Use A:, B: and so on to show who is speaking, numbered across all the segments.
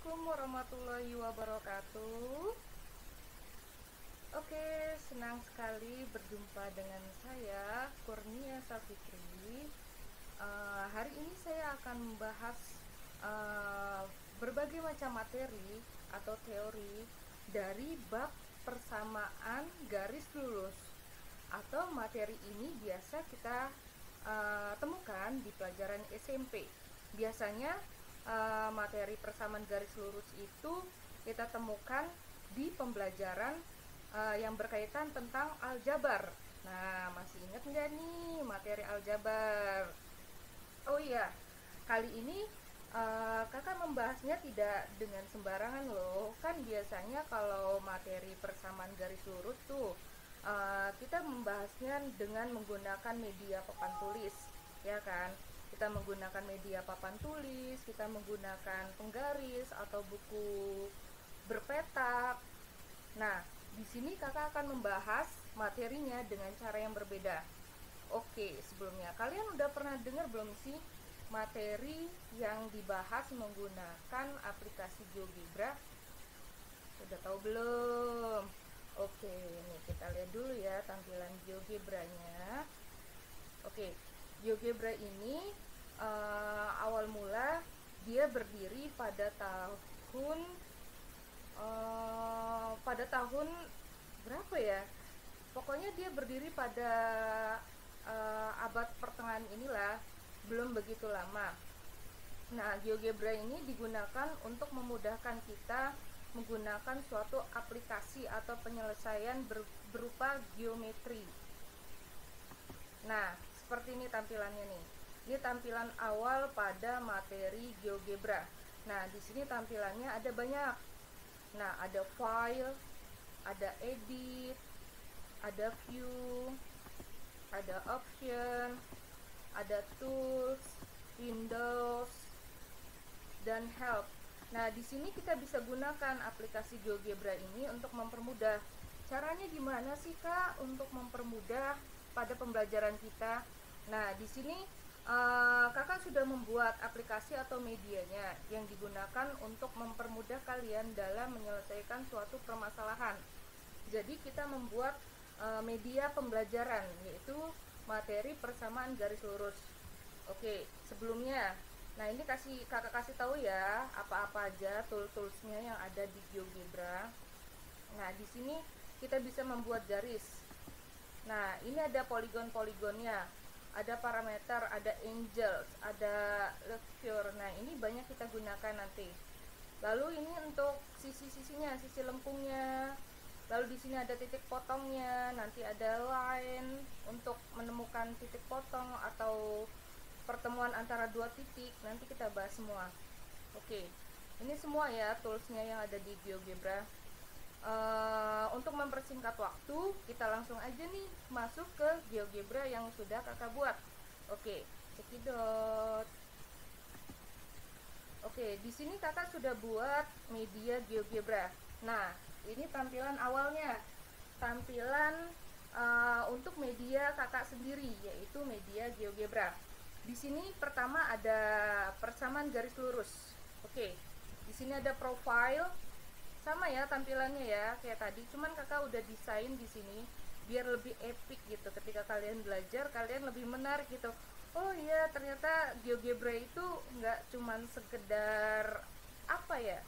A: Assalamualaikum warahmatullahi wabarakatuh. Oke, senang sekali berjumpa dengan saya, Kurnia Safitri. Hari ini saya akan membahas berbagai macam materi atau teori dari bab persamaan garis lurus, atau materi ini biasa kita temukan di pelajaran SMP. Biasanya materi persamaan garis lurus itu kita temukan di pembelajaran yang berkaitan tentang aljabar. Nah, masih ingat nggak nih materi aljabar? Oh iya, kali ini kakak membahasnya tidak dengan sembarangan loh. Kan biasanya kalau materi persamaan garis lurus tuh kita membahasnya dengan menggunakan media papan tulis, ya kan? Kita menggunakan media papan tulis, kita menggunakan penggaris atau buku berpetak. Nah, di sini kakak akan membahas materinya dengan cara yang berbeda. Oke, sebelumnya kalian udah pernah dengar belum sih materi yang dibahas menggunakan aplikasi GeoGebra? Udah tahu belum? Oke, nih kita lihat dulu ya tampilan GeoGebra-nya. Oke, GeoGebra ini awal mula dia berdiri pada tahun berapa ya? Pokoknya dia berdiri pada abad pertengahan inilah, belum begitu lama. Nah, GeoGebra ini digunakan untuk memudahkan kita menggunakan suatu aplikasi atau penyelesaian berupa geometri. Nah, seperti ini tampilannya nih. Ini tampilan awal pada materi GeoGebra. Nah, di sini tampilannya ada banyak. Nah, ada file, ada edit, ada view, ada option, ada tools, windows, dan help. Nah, di sini kita bisa gunakan aplikasi GeoGebra ini untuk mempermudah. Caranya gimana sih, Kak, untuk mempermudah pada pembelajaran kita? Nah, di sini kakak sudah membuat aplikasi atau medianya yang digunakan untuk mempermudah kalian dalam menyelesaikan suatu permasalahan. Jadi kita membuat media pembelajaran, yaitu materi persamaan garis lurus. Oke, sebelumnya, nah ini kakak kasih tahu ya apa-apa aja toolsnya yang ada di GeoGebra. Nah, di sini kita bisa membuat garis. Nah, ini ada poligon-poligonnya, ada parameter, ada angles, ada lecture. Nah, ini banyak kita gunakan nanti. Lalu ini untuk sisi-sisinya, sisi lengkungnya. Lalu di sini ada titik potongnya, nanti ada line untuk menemukan titik potong atau pertemuan antara dua titik. Nanti kita bahas semua. Oke, ini semua ya toolsnya yang ada di GeoGebra. Untuk mempersingkat waktu, kita langsung aja nih masuk ke GeoGebra yang sudah kakak buat. Oke, cekidot. Oke, di sini kakak sudah buat media GeoGebra. Nah, ini tampilan awalnya, tampilan untuk media kakak sendiri, yaitu media GeoGebra. Di sini pertama ada persamaan garis lurus. Oke, di sini ada profile, sama ya tampilannya ya kayak tadi, cuman kakak udah desain di sini biar lebih epic gitu. Ketika kalian belajar, kalian lebih menarik gitu. Oh iya, ternyata GeoGebra itu nggak cuman sekedar apa ya,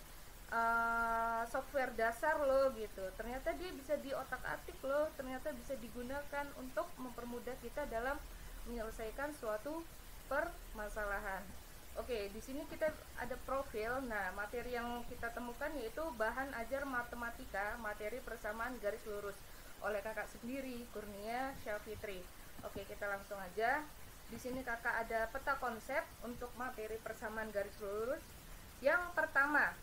A: software dasar loh gitu. Ternyata dia bisa diotak-atik loh, ternyata bisa digunakan untuk mempermudah kita dalam menyelesaikan suatu permasalahan. Oke, di sini kita ada profil. Nah, materi yang kita temukan yaitu bahan ajar matematika, materi persamaan garis lurus oleh kakak sendiri, Kurnia Syafitri. Oke, kita langsung aja. Di sini kakak ada peta konsep untuk materi persamaan garis lurus. Yang pertama,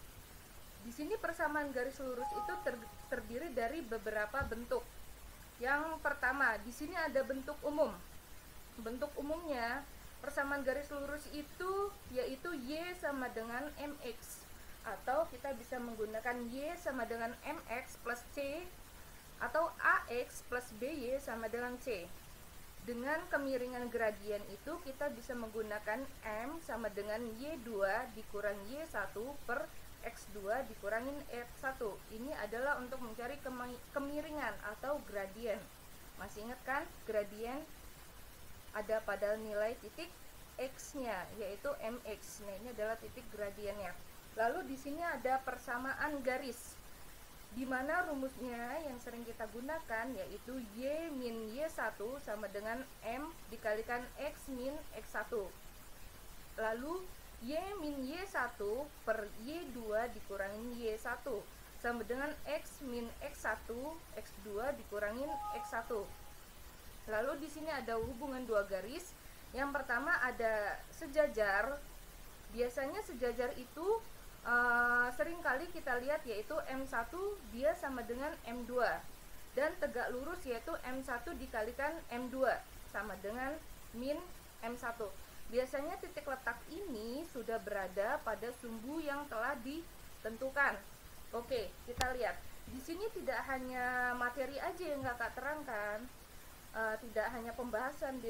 A: di sini persamaan garis lurus itu terdiri dari beberapa bentuk. Yang pertama, di sini ada bentuk umum. Bentuk umumnya persamaan garis lurus itu yaitu Y sama dengan MX, atau kita bisa menggunakan Y sama dengan MX plus C, atau AX plus BY sama dengan C. Dengan kemiringan gradien itu kita bisa menggunakan M sama dengan Y2 dikurang Y1 per X2 dikurangin X1. Ini adalah untuk mencari kemiringan atau gradien. Masih ingat kan? Gradien ada pada nilai titik X-nya, yaitu mx. Nah, ini adalah titik gradiennya. Lalu di sini ada persamaan garis, di mana rumusnya yang sering kita gunakan yaitu Y min Y1 sama dengan M dikalikan X min X1. Lalu Y min Y1 per Y2 dikurangin Y1 sama dengan X min X1, X2 dikurangin X1. Lalu di sini ada hubungan dua garis. Yang pertama ada sejajar. Biasanya sejajar itu seringkali kita lihat yaitu M1 dia sama dengan M2, dan tegak lurus yaitu M1 dikalikan M2 sama dengan min M1. Biasanya titik letak ini sudah berada pada sumbu yang telah ditentukan. Oke, kita lihat. Di sini tidak hanya materi aja yang kakak terangkan, tidak hanya pembahasan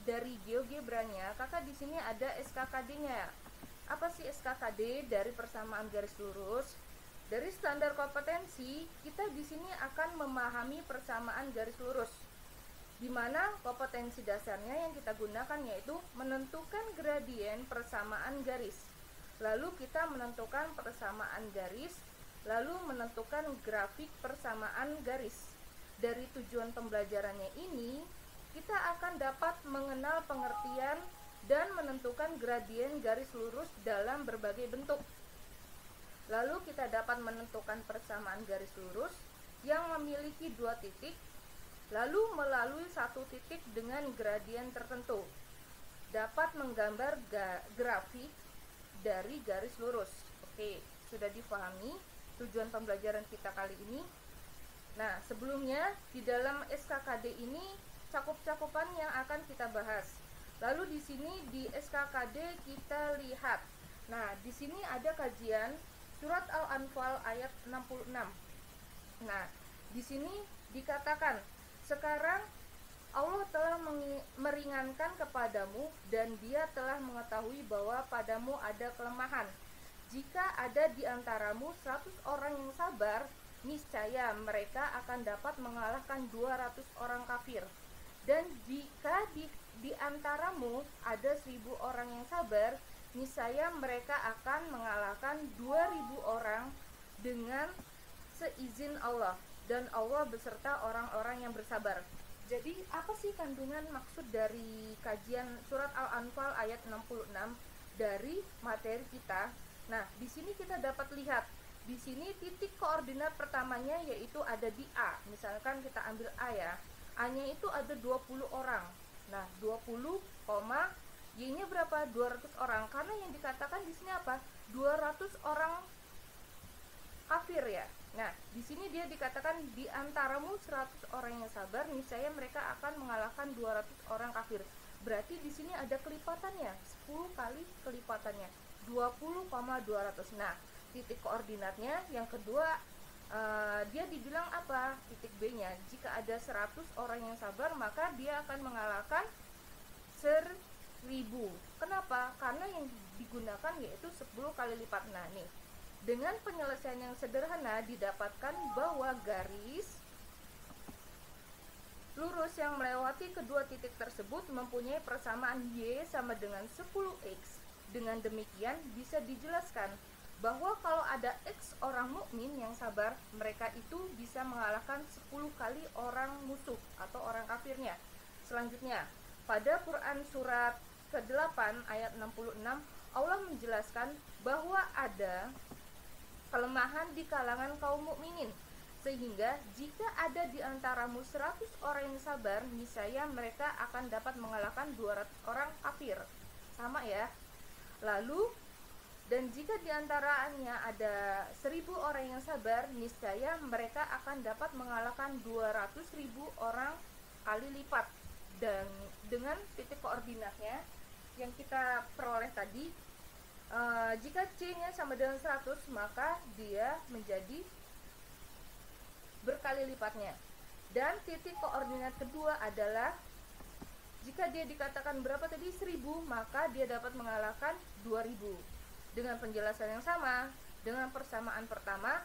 A: dari GeoGebra-nya. Kakak di sini ada SKKD-nya. Apa sih SKKD dari persamaan garis lurus? Dari standar kompetensi, kita di sini akan memahami persamaan garis lurus, di mana kompetensi dasarnya yang kita gunakan yaitu menentukan gradien persamaan garis. Lalu kita menentukan persamaan garis, lalu menentukan grafik persamaan garis. Dari tujuan pembelajarannya ini, kita akan dapat mengenal pengertian dan menentukan gradien garis lurus dalam berbagai bentuk. Lalu kita dapat menentukan persamaan garis lurus yang memiliki dua titik, lalu melalui satu titik dengan gradien tertentu, dapat menggambar grafik dari garis lurus. Oke, sudah dipahami tujuan pembelajaran kita kali ini. Nah, sebelumnya di dalam SKKD ini cakup-cakupan yang akan kita bahas. Lalu di sini di SKKD kita lihat. Nah, di sini ada kajian surat Al-Anfal ayat 66. Nah, di sini dikatakan, sekarang Allah telah meringankan kepadamu dan Dia telah mengetahui bahwa padamu ada kelemahan. Jika ada di antaramu 100 orang yang sabar, niscaya mereka akan dapat mengalahkan 200 orang kafir. Dan jika di antaramu ada 1000 orang yang sabar, niscaya mereka akan mengalahkan 2000 orang dengan seizin Allah, dan Allah beserta orang-orang yang bersabar. Jadi apa sih kandungan maksud dari kajian surat Al-Anfal ayat 66 dari materi kita? Nah, di sini kita dapat lihat, di sini titik koordinat pertamanya yaitu ada di A. Misalkan kita ambil A ya, A-nya itu ada 20 orang. Nah, 20, Y-nya berapa? 200 orang. Karena yang dikatakan di sini apa? 200 orang kafir ya. Nah, di sini dia dikatakan di antaramu 100 orang yang sabar, niscaya mereka akan mengalahkan 200 orang kafir. Berarti di sini ada kelipatannya, 10 kali kelipatannya, 20,200. Nah, titik koordinatnya yang kedua, dia dibilang apa? Titik B-nya, jika ada 100 orang yang sabar, maka dia akan mengalahkan 1000. Kenapa? Karena yang digunakan yaitu 10 kali lipat. Nah, nih, dengan penyelesaian yang sederhana didapatkan bahwa garis lurus yang melewati kedua titik tersebut mempunyai persamaan Y sama dengan 10X. Dengan demikian bisa dijelaskan bahwa kalau ada X orang mukmin yang sabar, mereka itu bisa mengalahkan 10 kali orang musuh atau orang kafirnya. Selanjutnya, pada Quran surat ke-8 ayat 66, Allah menjelaskan bahwa ada kelemahan di kalangan kaum mukminin, sehingga jika ada di antaramu 100 orang yang sabar, niscaya mereka akan dapat mengalahkan 200 orang kafir. Sama ya. Lalu, dan jika di antaranya ada 1000 orang yang sabar, niscaya mereka akan dapat mengalahkan 200.000 orang kali lipat. Dan dengan titik koordinatnya yang kita peroleh tadi, jika C-nya sama dengan 100, maka dia menjadi berkali lipatnya. Dan titik koordinat kedua adalah jika dia dikatakan berapa tadi? 1000, maka dia dapat mengalahkan 2000. Dengan penjelasan yang sama, dengan persamaan pertama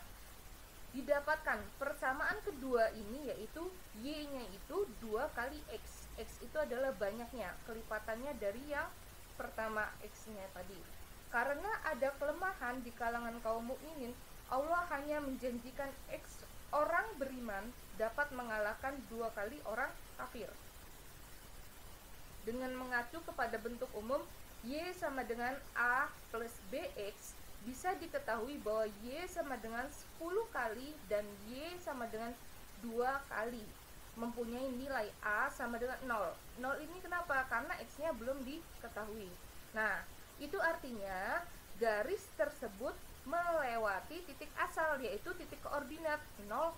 A: didapatkan persamaan kedua ini, yaitu Y-nya itu 2 kali X. X itu adalah banyaknya, kelipatannya dari yang pertama X-nya tadi. Karena ada kelemahan di kalangan kaum mukminin, Allah hanya menjanjikan X orang beriman dapat mengalahkan 2 kali orang kafir. Dengan mengacu kepada bentuk umum Y sama dengan A plus BX, bisa diketahui bahwa Y sama dengan 10 kali dan Y sama dengan 2 kali, mempunyai nilai A sama dengan 0. 0 ini kenapa? Karena X-nya belum diketahui. Nah, itu artinya garis tersebut melewati titik asal, yaitu titik koordinat 0,0.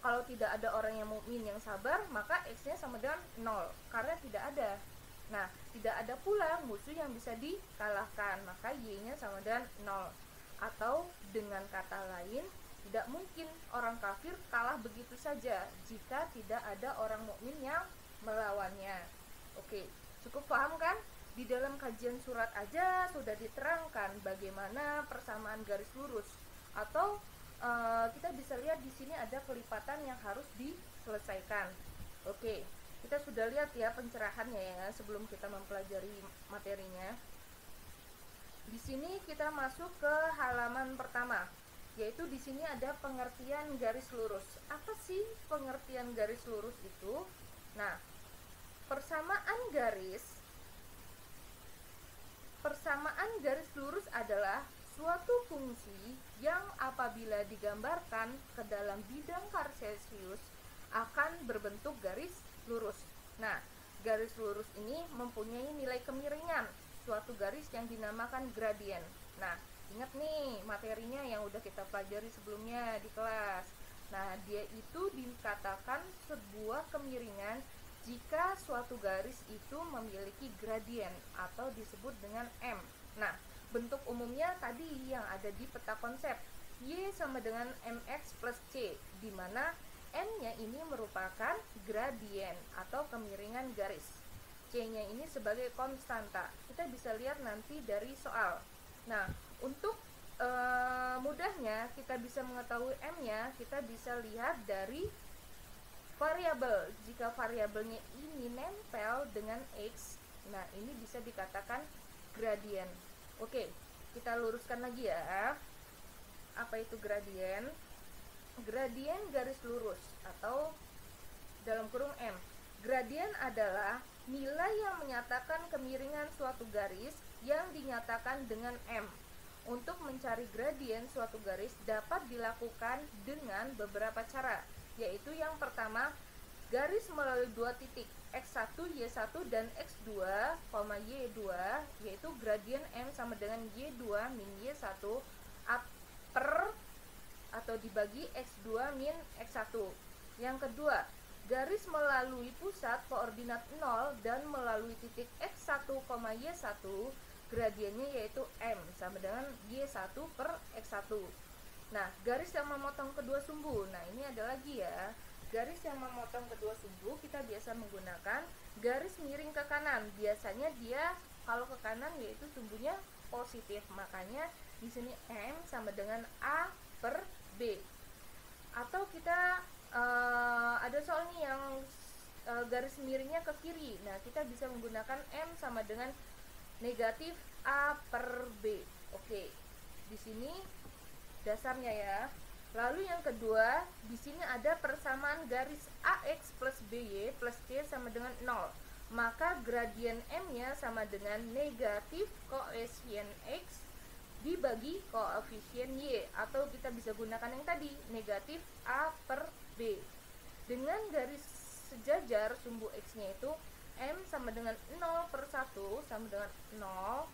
A: Kalau tidak ada orang yang mukmin yang sabar, maka X-nya sama dengan 0, karena tidak ada. Nah, tidak ada pula musuh yang bisa dikalahkan, maka Y-nya sama dengan 0. Atau dengan kata lain, tidak mungkin orang kafir kalah begitu saja jika tidak ada orang mukmin yang melawannya. Oke, cukup paham kan? Di dalam kajian surat aja sudah diterangkan bagaimana persamaan garis lurus. Atau kita bisa lihat di sini ada kelipatan yang harus diselesaikan. Oke, kita sudah lihat ya pencerahannya ya sebelum kita mempelajari materinya. Di sini kita masuk ke halaman pertama, yaitu di sini ada pengertian garis lurus. Apa sih pengertian garis lurus itu? Nah, persamaan garis lurus adalah suatu fungsi yang apabila digambarkan ke dalam bidang kartesius akan berbentuk garis lurus. Nah, garis lurus ini mempunyai nilai kemiringan, suatu garis yang dinamakan gradien. Nah, ingat nih materinya yang udah kita pelajari sebelumnya di kelas. Nah, dia itu dikatakan sebuah kemiringan jika suatu garis itu memiliki gradien atau disebut dengan M. Nah, bentuk umumnya tadi yang ada di peta konsep, Y sama dengan MX plus C, di mana M-nya ini merupakan gradien atau kemiringan garis. C-nya ini sebagai konstanta. Kita bisa lihat nanti dari soal. Nah, untuk mudahnya kita bisa mengetahui M-nya, kita bisa lihat dari variabel. Jika variabelnya ini nempel dengan X, nah ini bisa dikatakan gradien. Oke, kita luruskan lagi ya. Apa itu gradien? Gradien garis lurus atau dalam kurung M. Gradien adalah nilai yang menyatakan kemiringan suatu garis yang dinyatakan dengan M. Untuk mencari gradien suatu garis dapat dilakukan dengan beberapa cara, yaitu yang pertama, garis melalui dua titik X1, Y1 dan X2, Y2, yaitu gradien M sama dengan Y2 min Y1 per atau dibagi X2 min X1. Yang kedua, garis melalui pusat koordinat 0 dan melalui titik X1, Y1, gradiennya yaitu M sama dengan Y1 per X1. Nah, garis yang memotong kedua sumbu. Nah, ini ada lagi ya. Garis yang memotong kedua sumbu kita biasa menggunakan garis miring ke kanan. Biasanya dia kalau ke kanan yaitu sumbunya positif. Makanya di sini M sama dengan A per B. Atau kita ada soal nih yang garis miringnya ke kiri. Nah, kita bisa menggunakan M sama dengan negatif A per B. Oke. Di sini dasarnya ya. Lalu yang kedua, di sini ada persamaan garis AX plus BY plus C sama dengan 0. Maka gradien M-nya sama dengan negatif koefisien X dibagi koefisien Y, atau kita bisa gunakan yang tadi, negatif A per B. Dengan garis sejajar sumbu X-nya itu M sama dengan 0 per 1 sama dengan 0,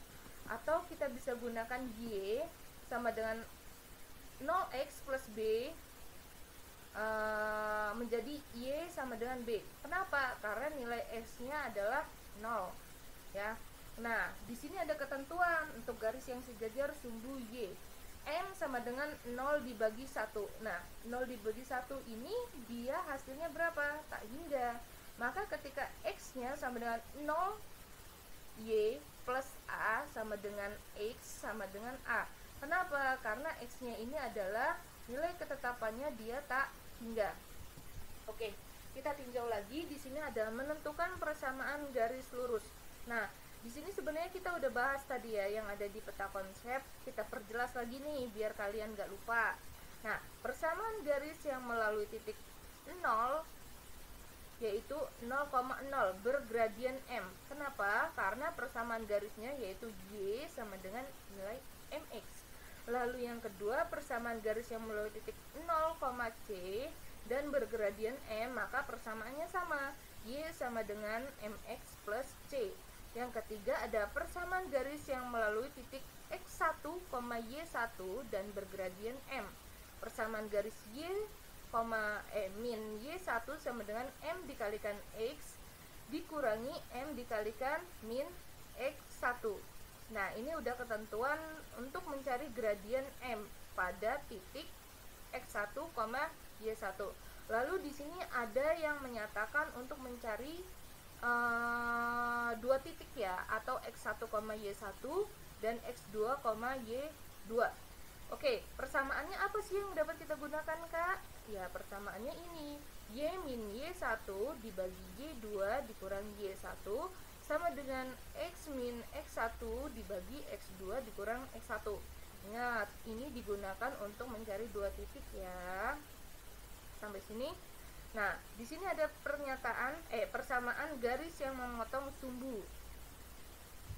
A: atau kita bisa gunakan Y sama dengan 0x plus B menjadi Y sama dengan B. Kenapa? Karena nilai X-nya adalah 0 ya. Nah, di sini ada ketentuan untuk garis yang sejajar sumbu Y. M sama dengan 0 dibagi 1. Nah, 0 dibagi 1 ini dia hasilnya berapa? Tak hingga. Maka ketika X-nya sama dengan 0, Y plus A sama dengan X sama dengan A. Kenapa? Karena X-nya ini adalah nilai ketetapannya dia tak hingga. Oke, kita tinjau lagi. Di sini ada menentukan persamaan garis lurus. Nah, di sini sebenarnya kita udah bahas tadi ya yang ada di peta konsep. Kita perjelas lagi nih biar kalian gak lupa. Nah, persamaan garis yang melalui titik 0 yaitu 0,0 bergradian M. Kenapa? Karena persamaan garisnya yaitu Y sama dengan nilai MX. Lalu yang kedua, persamaan garis yang melalui titik 0, C dan bergradian M, maka persamaannya sama, Y sama dengan MX plus C. Yang ketiga ada persamaan garis yang melalui titik X1, Y1 dan bergradian M. Persamaan garis min Y1 sama dengan M dikalikan X dikurangi M dikalikan min X1. Nah, ini udah ketentuan untuk mencari gradian M pada titik X1, Y1. Lalu di sini ada yang menyatakan untuk mencari dua titik ya, atau X1, Y1 dan X2, Y2. Oke, persamaannya apa sih yang dapat kita gunakan, Kak? Ya, persamaannya ini. Y min Y1 dibagi Y2 dikurangi Y1 sama dengan X min X1 dibagi X2 dikurang X1. Ingat, ini digunakan untuk mencari dua titik ya. Sampai sini. Nah, di sini ada persamaan garis yang memotong sumbu.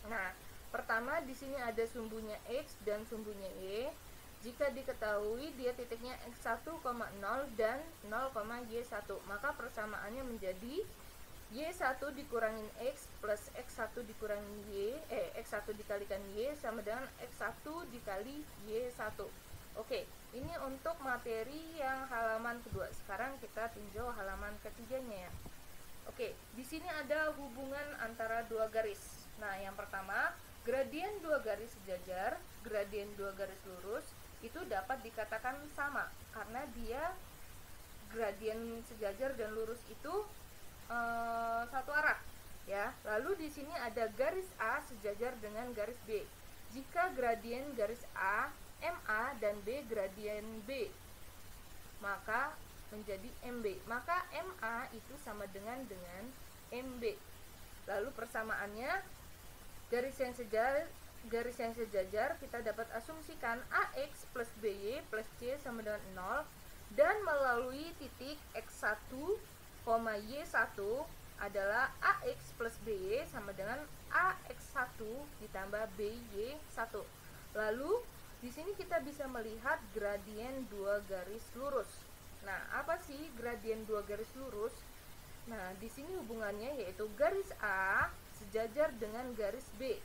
A: Nah, pertama di sini ada sumbunya X dan sumbunya Y. Jika diketahui dia titiknya X1, 0 dan 0, Y1, maka persamaannya menjadi Y1 dikurangin X plus X1 dikurangin Y, X1 dikalikan Y sama dengan X1 dikali Y1. Oke, ini untuk materi yang halaman kedua. Sekarang kita tinjau halaman ketiganya ya. Oke, di sini ada hubungan antara dua garis. Nah, yang pertama, gradien dua garis sejajar, gradien dua garis lurus itu dapat dikatakan sama karena dia gradien sejajar dan lurus itu satu arah ya. Lalu di sini ada garis A sejajar dengan garis B. Jika gradien garis A MA dan B gradien B, maka menjadi MB. Maka MA itu sama dengan MB. Lalu persamaannya garis yang sejajar kita dapat asumsikan AX plus BY plus C sama dengan 0 dan melalui titik X1, Y1 adalah AX plus BY sama dengan AX1 ditambah BY1. Lalu di sini kita bisa melihat gradien dua garis lurus. Nah, apa sih gradien dua garis lurus? Nah, di sini hubungannya yaitu garis A sejajar dengan garis B.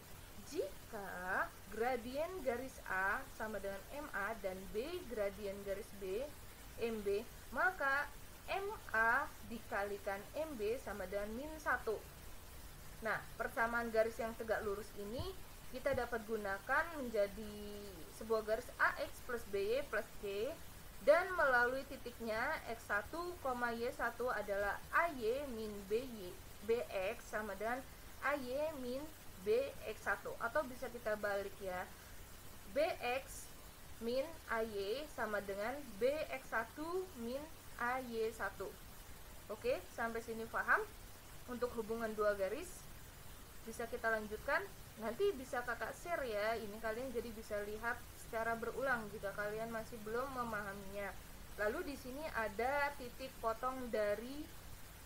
A: Jika gradien garis A sama dengan MA dan B gradien garis B, MB, maka MA dikalikan MB sama dengan min 1. Nah, persamaan garis yang tegak lurus ini kita dapat gunakan menjadi sebuah garis AX plus BY plus C dan melalui titiknya X1, Y1 adalah AY min BY, BX sama dengan AY min BX1, atau bisa kita balik ya, BX min AY sama dengan BX1 min AY1. Oke, sampai sini paham? Untuk hubungan dua garis bisa kita lanjutkan. Nanti bisa kakak share ya, ini kalian jadi bisa lihat secara berulang jika kalian masih belum memahaminya. Lalu di sini ada titik potong dari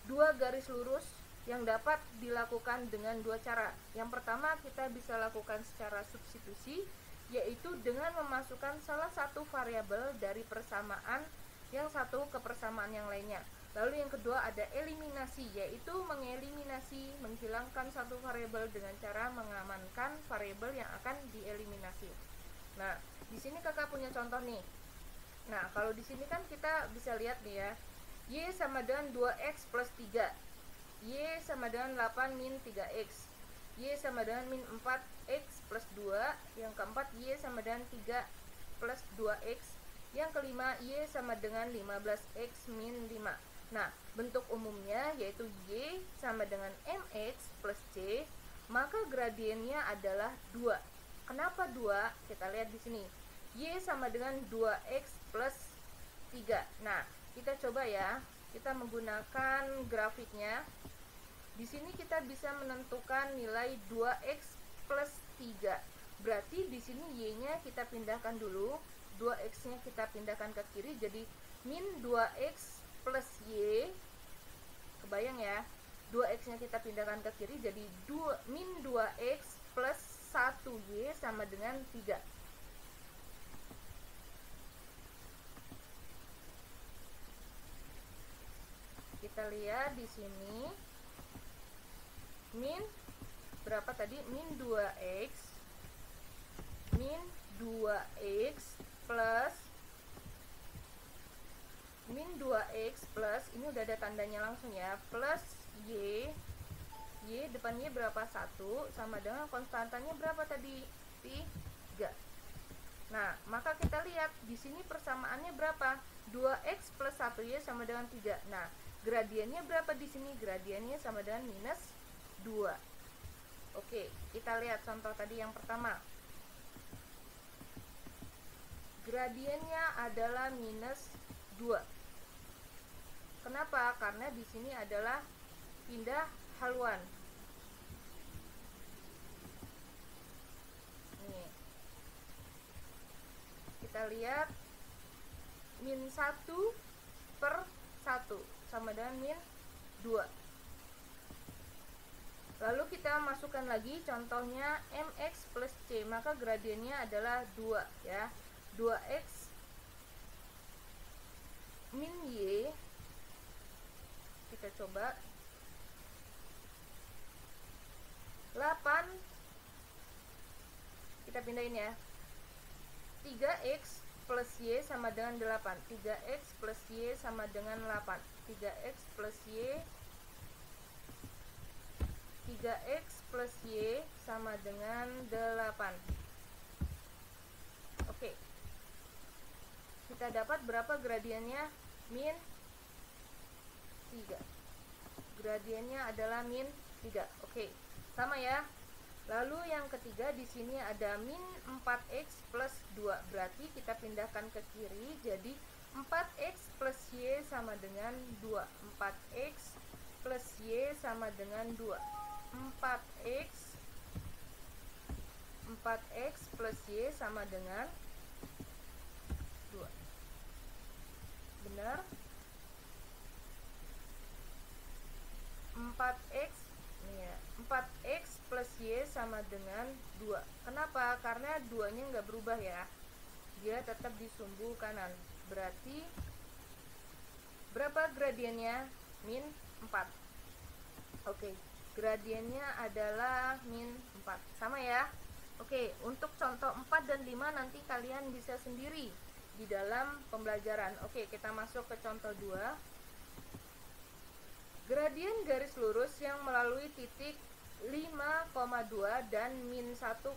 A: dua garis lurus yang dapat dilakukan dengan dua cara. Yang pertama kita bisa lakukan secara substitusi, yaitu dengan memasukkan salah satu variabel dari persamaan yang satu ke persamaan yang lainnya. Lalu yang kedua ada eliminasi, yaitu menghilangkan satu variabel dengan cara mengamankan variabel yang akan dieliminasi. Nah, di sini kakak punya contoh nih. Nah, kalau di sini kan kita bisa lihat nih ya, Y sama dengan 2X plus 3, Y sama dengan 8 min 3X, Y sama dengan min 4X plus 2, yang keempat Y sama dengan 3 plus 2X, yang kelima Y sama dengan 15X min 5. Nah, bentuk umumnya yaitu Y sama dengan MX plus C, maka gradiennya adalah 2. Kenapa 2? Kita lihat di sini. Y sama dengan 2X plus 3. Nah, kita coba ya. Kita menggunakan grafiknya. Di sini kita bisa menentukan nilai 2X plus 3. Berarti di sini Y-nya kita pindahkan dulu. 2X-nya kita pindahkan ke kiri jadi min 2X plus Y. Kebayang ya? 2X-nya kita pindahkan ke kiri jadi min 2X plus 1Y sama dengan 3. Kita lihat di sini min berapa tadi? Min 2X plus min 2X plus ini udah ada tandanya langsung ya, plus Y depannya berapa? 1 sama dengan konstantanya berapa tadi? 3. Nah, maka kita lihat di sini persamaannya berapa? 2X plus 1Y sama dengan 3. Nah, gradiennya berapa di sini? Gradiennya sama dengan minus 2. Oke, kita lihat contoh tadi yang pertama. Gradiennya adalah minus 2. Kenapa? Karena di sini adalah pindah haluan. Nih. Kita lihat min 1 per 1 sama dengan min 2. Lalu kita masukkan lagi contohnya mx plus c, maka gradiennya adalah 2 ya. 2x min y, kita coba 8, kita pindahin ya, 3x plus y sama dengan 8, 3x plus y sama dengan 8, 3x plus y 3x plus y sama dengan 8. Oke, kita dapat berapa gradiennya? Min 3. Gradiennya adalah min 3. Oke, sama ya. Lalu yang ketiga di sini ada min 4x plus 2. Berarti kita pindahkan ke kiri jadi 4x plus y sama dengan 2. 4x plus y sama dengan 2. 4x plus y sama dengan 2. Benar? 4x nih ya, 4x plus y sama dengan 2. Kenapa? Karena 2-nya nggak berubah ya. Dia tetap di sumbu kanan. Berarti berapa gradiennya? Min 4. Oke, gradiennya adalah min 4. Sama ya? Oke, untuk contoh 4 dan 5 nanti kalian bisa sendiri di dalam pembelajaran. Oke, kita masuk ke contoh 2. Gradien garis lurus yang melalui titik 5,2 dan min 1,8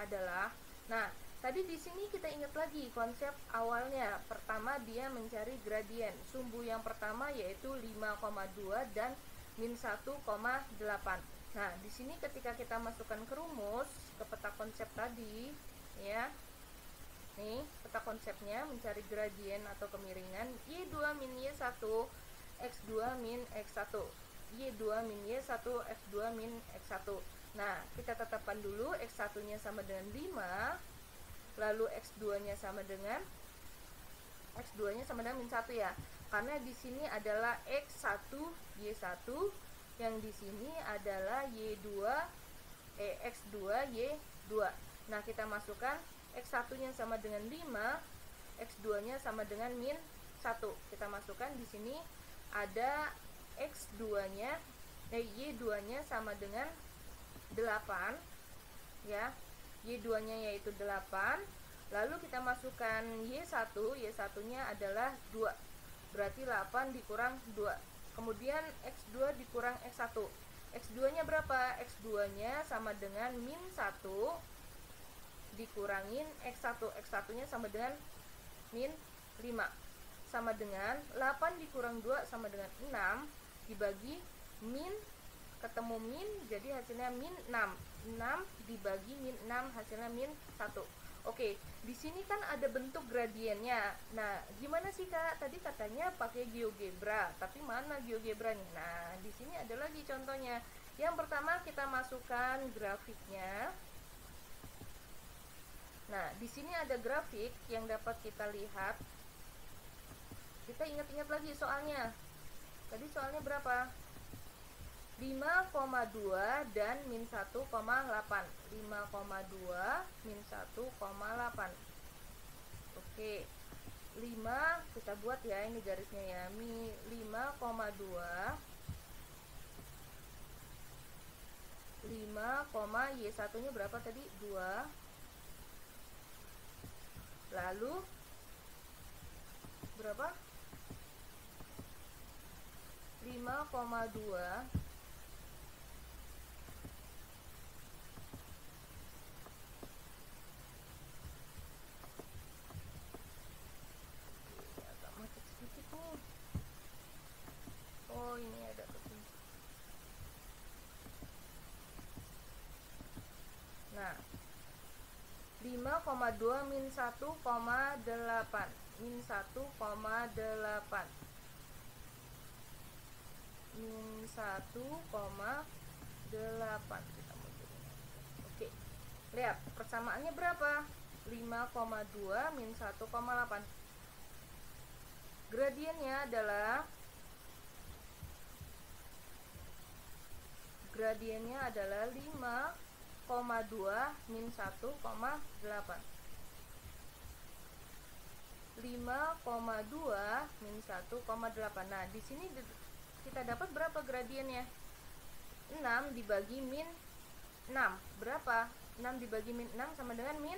A: adalah. Nah, tadi di sini kita ingat lagi konsep awalnya. Pertama dia mencari gradien. Sumbu yang pertama yaitu 5,2 dan min 1,8. Nah, di sini ketika kita masukkan ke rumus, ke peta konsep tadi, ya. Nih, peta konsepnya mencari gradien atau kemiringan Y2 min Y1, X2 min X1. Y2 min Y1, X2 min X1. Nah, kita tetapkan dulu X1-nya sama dengan 5, lalu X2-nya sama dengan min 1 ya. Karena di sini adalah X1 Y1, yang di sini adalah X2 Y2. Nah, kita masukkan X1-nya sama dengan 5, X2-nya sama dengan min 1. Kita masukkan di sini ada X2-nya Y2-nya sama dengan 8 ya. Y2-nya yaitu 8. Lalu kita masukkan Y1, Y1-nya adalah 2. Berarti 8 dikurang 2. Kemudian X2 dikurang X1. X2-nya berapa? X2-nya sama dengan min 1 dikurangin X1. X1-nya sama dengan min 5. Sama dengan 8 dikurang 2 sama dengan 6 dibagi min, ketemu min, jadi hasilnya min 6. 6 dibagi min 6 hasilnya min 1. Oke, di sini kan ada bentuk gradiennya. Nah, gimana sih Kak? Tadi katanya pakai GeoGebra, tapi mana GeoGebra nih? Nah, di sini ada lagi contohnya. Yang pertama kita masukkan grafiknya. Nah, di sini ada grafik yang dapat kita lihat. Kita ingat-ingat lagi soalnya. Tadi soalnya berapa? 5,2 dan min 1,8. 5,2 min 1,8. Oke. 5 kita buat ya, ini garisnya ya. 5,2 5, Y1 nya berapa tadi? 2. Lalu berapa? 5,2 agak macet sedikit nih. Oh, ini ada kesini. Nah, 5,2 min 1,8. Min 1,8. Min 1,8 kita mundurin. Oke. Lihat, persamaannya berapa? 5,2 min 1,8. Gradiennya adalah 5,2 min 1,8. 5,2 min 1,8. Nah, di sini kita dapat berapa gradiennya? 6 dibagi min 6. Berapa? 6 dibagi min 6 sama dengan min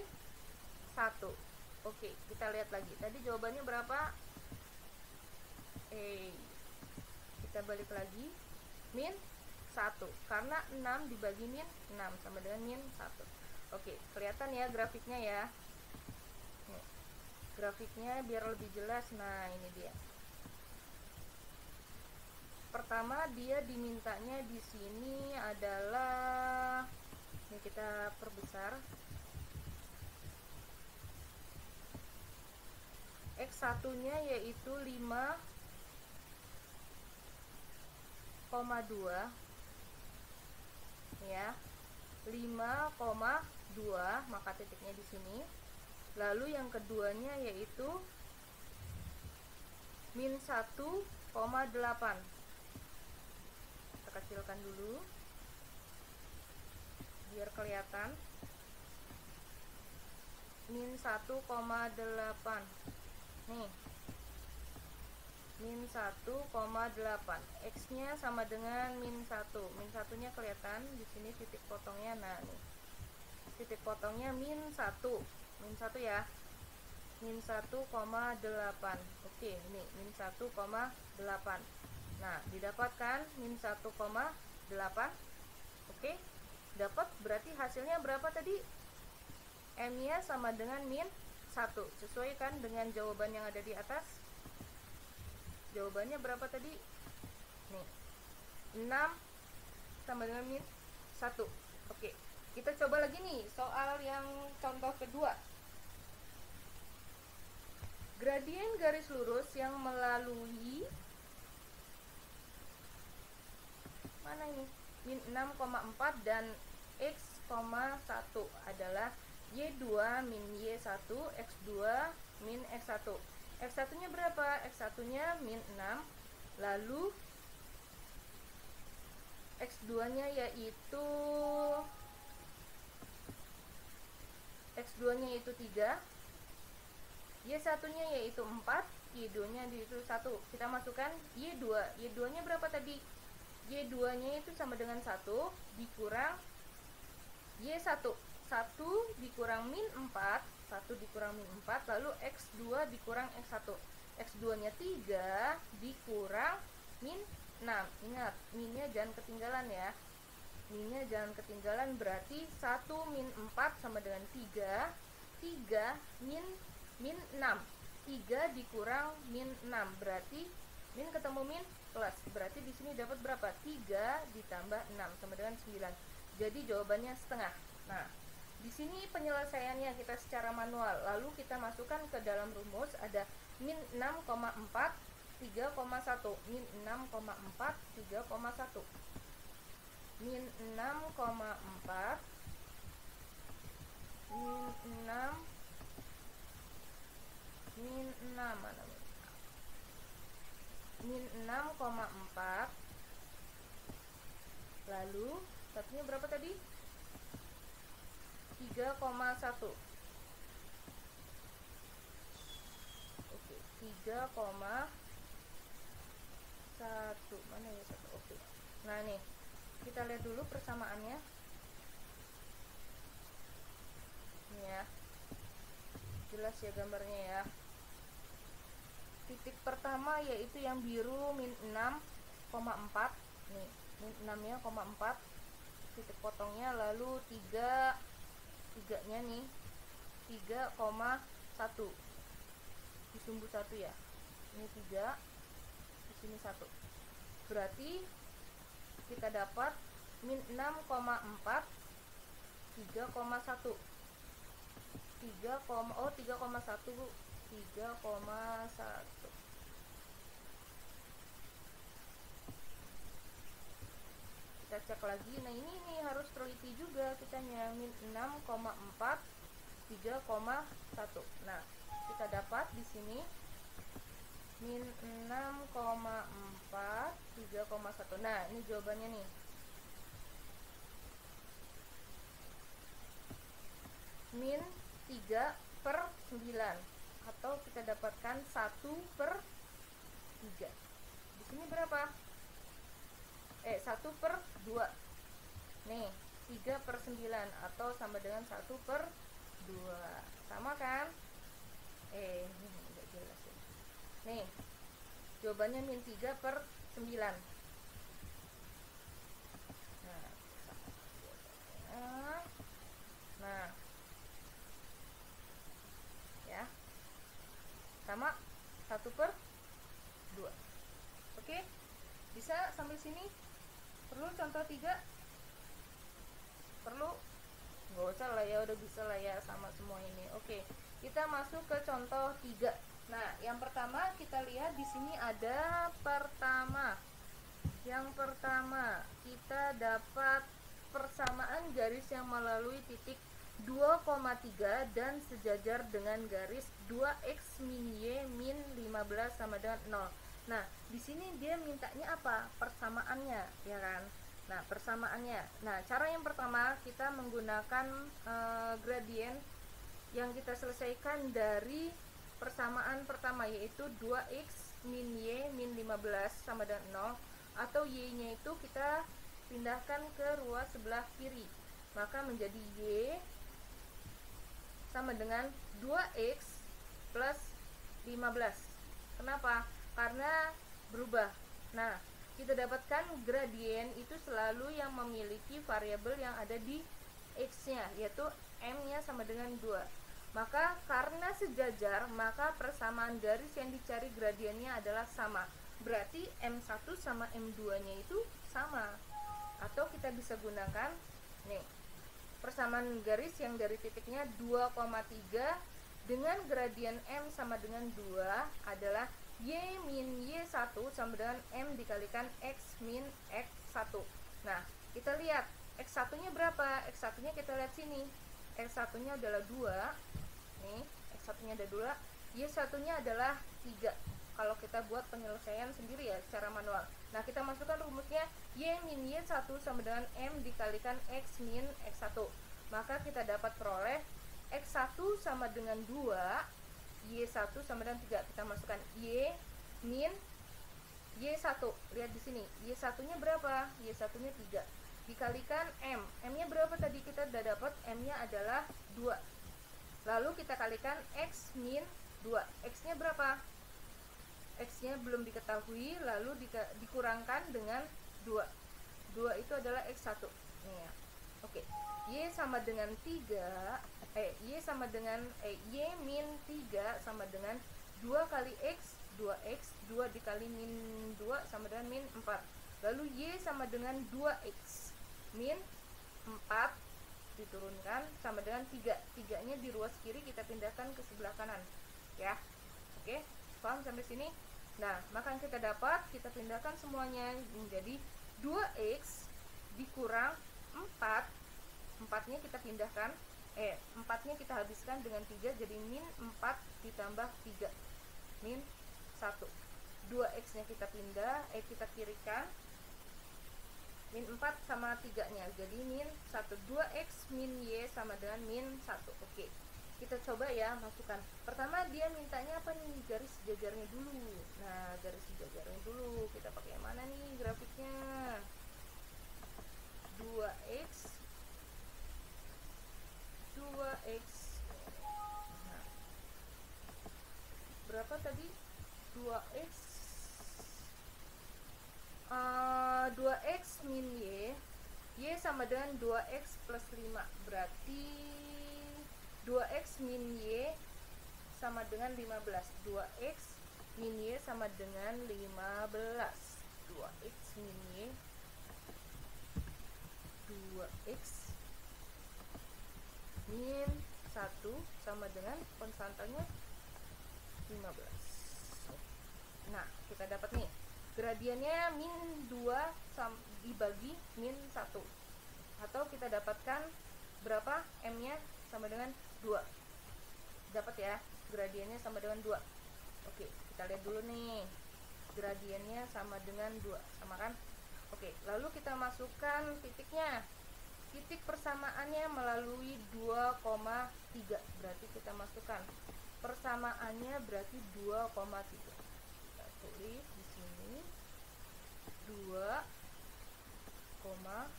A: 1. Oke, kita lihat lagi. Tadi jawabannya berapa? Kita balik lagi. Min 1. Karena 6 dibagi min 6 sama dengan min 1. Oke, kelihatan ya grafiknya ya. Nih, grafiknya biar lebih jelas. Nah, ini dia. Pertama, dia dimintanya di sini adalah, ini kita perbesar, X1 nya yaitu 5,2 ya, 5,2, maka titiknya di sini. Lalu yang keduanya yaitu min 1,8. Kita kecilkan dulu biar kelihatan. Min 1,8. Nih, min 1,8. X nya sama dengan min 1. Min 1 nya kelihatan di sini titik potongnya. Nah, nih titik potongnya min 1. Min 1 ya, min 1,8. Oke, ini min 1,8. Nah, didapatkan min 1,8. Oke, dapat, berarti hasilnya berapa tadi? M nya sama dengan min 1. Sesuaikan dengan jawaban yang ada di atas. Jawabannya berapa tadi? Nih, 6 sama dengan min 1. Oke, kita coba lagi nih soal yang contoh kedua. Gradien garis lurus yang melalui, mana ini? Min 6,4 dan X,1 adalah Y2 min Y1, X2 min X1. X1 nya berapa? X1 nya min 6. Lalu X2 nya yaitu X2 nya yaitu 3, Y1 nya yaitu 4, Y2 nya yaitu 1. Kita masukkan Y2. Y2 nya berapa tadi? Y2 nya itu sama dengan 1 dikurang Y1. 1 dikurang min 4, 1 dikurang min 4, lalu X2 dikurang X1. X2 nya 3 dikurang min 6. Ingat, minnya jangan ketinggalan ya. Minnya jangan ketinggalan, berarti 1 min 4 sama dengan 3. 3 min 6. 3 dikurang min 6, berarti min ketemu min plus. Berarti di sini dapat berapa? 3 ditambah 6 sama dengan 9. Jadi jawabannya setengah. Nah, Di sini penyelesaiannya kita secara manual, lalu kita masukkan ke dalam rumus. Ada min 6,4 3,1, min 6,4 3,1, min 6,4 min 6 mana min 6,4, lalu satunya berapa tadi? 3,1. Oke, 3,1 mana ya satu? Oke. Nah nih, kita lihat dulu persamaannya. Ini ya, jelas ya gambarnya ya. Titik pertama yaitu yang biru min 6,4 nih, min 6 nya 0,4 titik potongnya, lalu 3 nya nih 3,1 di sumbu 1 ya, ini 3 di sini 1, berarti kita dapat min 6,4 3,1 3,1. Kita cek lagi. Nah ini nih harus teliti juga kitanya, min 6,4 3,1. Nah kita dapat di sini min 6,4 3,1. Nah ini jawabannya nih, min 3/9, atau kita dapatkan 1/3. Di sini berapa? 1/2. Nih 3/9 atau sama dengan 1/2. Sama kan? Ini enggak jelas ya. Nih jawabannya min 3/9. Nah ya, sama 1/2. Oke, bisa sampai sini? Perlu contoh 3? Perlu? Nggak usah lah ya, udah bisa lah ya sama semua ini. Oke, kita masuk ke contoh 3. Nah yang pertama kita lihat di sini ada yang pertama kita dapat persamaan garis yang melalui titik 2,3 dan sejajar dengan garis 2x min y min 15 sama dengan 0. Nah di sini dia mintanya apa? Persamaannya, ya kan? Nah persamaannya, nah cara yang pertama kita menggunakan gradien yang kita selesaikan dari persamaan pertama, yaitu 2x min y min 15 sama dengan 0, atau y nya itu kita pindahkan ke ruas sebelah kiri, maka menjadi y sama dengan 2x plus 15. Kenapa? Karena berubah. Nah kita dapatkan gradien itu selalu yang memiliki variabel yang ada di x nya, yaitu m nya sama dengan 2. Maka karena sejajar, maka persamaan garis yang dicari gradiennya adalah sama. Berarti M1 sama M2 nya itu sama. Atau kita bisa gunakan nih, persamaan garis yang dari titiknya 2,3 dengan gradien M sama dengan 2 adalah Y min Y1 sama dengan M dikalikan X min X1. Nah kita lihat X1 nya berapa? X1 nya kita lihat sini, X1 nya adalah 2 nih, X1 nya ada 2, Y1 nya adalah 3 kalau kita buat penyelesaian sendiri ya secara manual. Nah kita masukkan rumusnya Y min Y1 sama dengan M dikalikan X min X1, maka kita dapat peroleh X1 sama dengan 2, Y1 sama dengan 3. Kita masukkan Y min Y1, lihat di sini, Y1 nya berapa? Y1 nya 3 dikalikan M nya berapa tadi? Kita udah dapat M nya adalah 2, lalu kita kalikan X min 2. X nya berapa? X nya belum diketahui, lalu dikurangkan dengan 2 itu adalah X1 nih ya. Oke, Y sama dengan 3, Y sama dengan Y min 3 sama dengan 2 kali X, 2X, 2 dikali min 2 sama dengan min 4. Lalu Y sama dengan 2X min 4 diturunkan sama dengan 3. 3-nya di ruas kiri kita pindahkan ke sebelah kanan ya. Oke, paham sampai sini? Nah, maka yang kita dapat, kita pindahkan semuanya menjadi 2x dikurang 4. 4-nya kita pindahkan, 4-nya kita habiskan dengan 3, jadi min 4 ditambah 3, min 1. 2x-nya kita pindah, kita kirikan, min 4 sama 3-nya, jadi min 1. 2x min y sama dengan min 1. Oke, kita coba ya masukkan. Pertama dia mintanya apa nih? Garis sejajarnya dulu. Nah, garis sejajarnya dulu kita pakai yang mana nih grafiknya? 2x nah, berapa tadi? 2x 2x min y sama dengan 2x plus 5, berarti 2x min y sama dengan 15. 2x min y sama dengan 15. 2x min y 2x min 1 sama dengan konstantanya 15. Nah, kita dapat nih gradiennya min 2 dibagi min 1, atau kita dapatkan berapa? M-nya sama dengan 2. Dapat ya, gradiennya sama dengan 2. Oke, kita lihat dulu nih, gradiennya sama dengan 2, sama kan? Oke, lalu kita masukkan titiknya. Titik persamaannya melalui 2,3, berarti kita masukkan persamaannya berarti 2,3. Kita tulis di sini 2,3.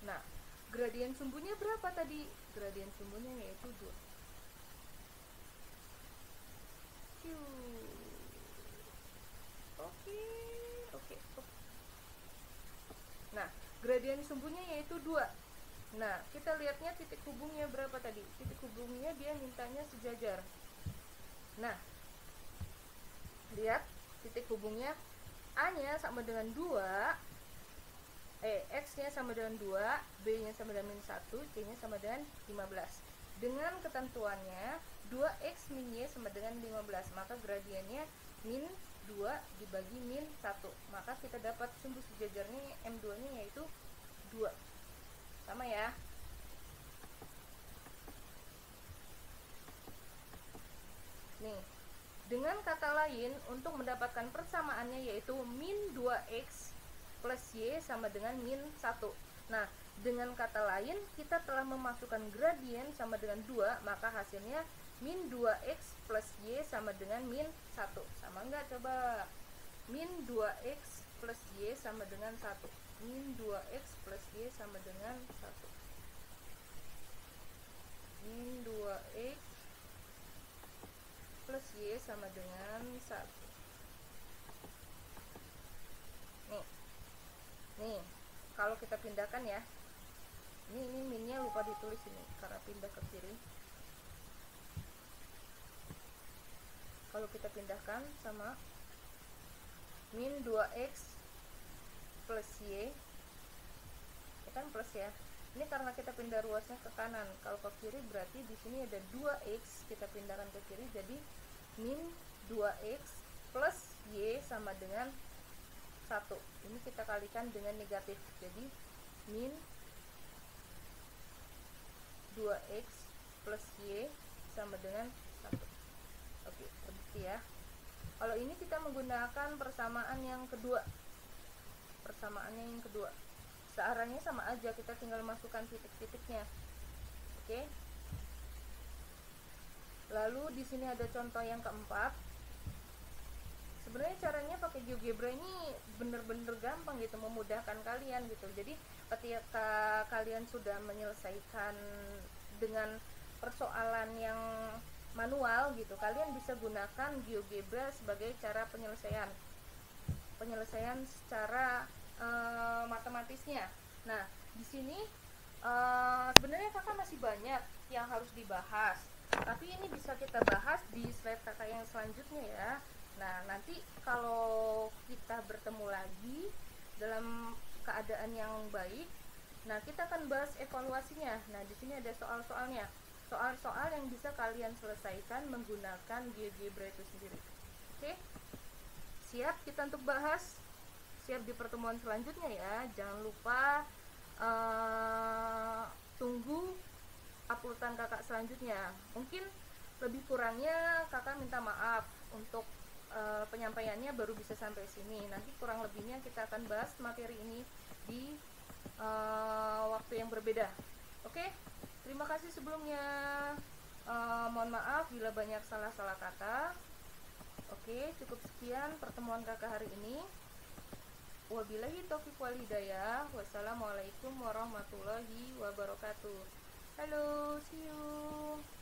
A: Nah, gradien sumbunya berapa tadi? Gradien sumbunya yaitu 2. Oke. Nah, gradien sumbunya yaitu 2. Nah, kita lihatnya titik hubungnya berapa tadi? Titik hubungnya dia mintanya sejajar. Nah, lihat titik hubungnya, A-nya sama dengan 2, X-nya sama dengan 2, B-nya sama dengan min 1, C-nya sama dengan 15. Dengan ketentuannya 2x min y sama dengan 15, maka gradiennya min 2 dibagi min 1. Maka kita dapat sumbu sejajarnya M2-nya yaitu 2. Sama ya. Nih, dengan kata lain, untuk mendapatkan persamaannya yaitu min 2x plus y sama dengan min 1. Nah, dengan kata lain, kita telah memasukkan gradien sama dengan 2, maka hasilnya min 2x plus y sama dengan min 1. Sama enggak coba? Min 2x plus y sama dengan 1. Min 2x plus y sama dengan 1. Min 2x plus y sama dengan 1. Nih, kalau kita pindahkan ya, ini minnya lupa ditulis ini karena pindah ke kiri. Kalau kita pindahkan sama min 2x plus y, ya kan plus ya. Ini karena kita pindah ruasnya ke kanan. Kalau ke kiri berarti di sini ada 2x, kita pindahkan ke kiri jadi min 2x plus y sama dengan 1. Ini kita kalikan dengan negatif, jadi min 2x plus y sama dengan 1. Oke, terbukti ya. Kalau ini kita menggunakan persamaan yang kedua. Persamaannya yang kedua. Searahnya sama aja, kita tinggal masukkan titik-titiknya. Oke. Lalu di sini ada contoh yang keempat. Sebenarnya caranya pakai GeoGebra ini bener-bener gampang gitu, memudahkan kalian gitu. Jadi ketika kalian sudah menyelesaikan dengan persoalan yang manual gitu, kalian bisa gunakan GeoGebra sebagai cara penyelesaian secara matematisnya. Nah, di sini sebenarnya kakak masih banyak yang harus dibahas, tapi ini bisa kita bahas di slide kakak yang selanjutnya ya. Nah, nanti kalau kita bertemu lagi dalam keadaan yang baik. Nah, kita akan bahas evaluasinya. Nah, di sini ada soal-soalnya. Soal-soal yang bisa kalian selesaikan menggunakan GeoGebra itu sendiri. Oke? Siap kita untuk bahas? Siap di pertemuan selanjutnya ya. Jangan lupa tunggu uploadan kakak selanjutnya. Mungkin lebih kurangnya kakak minta maaf untuk penyampaiannya baru bisa sampai sini. Nanti kurang lebihnya kita akan bahas materi ini di waktu yang berbeda. Oke? Terima kasih sebelumnya. Mohon maaf bila banyak salah-salah kata. Oke, cukup sekian pertemuan kakak hari ini. Wabillahi taufiq wal hidayah. Wassalamualaikum warahmatullahi wabarakatuh. Halo, see you.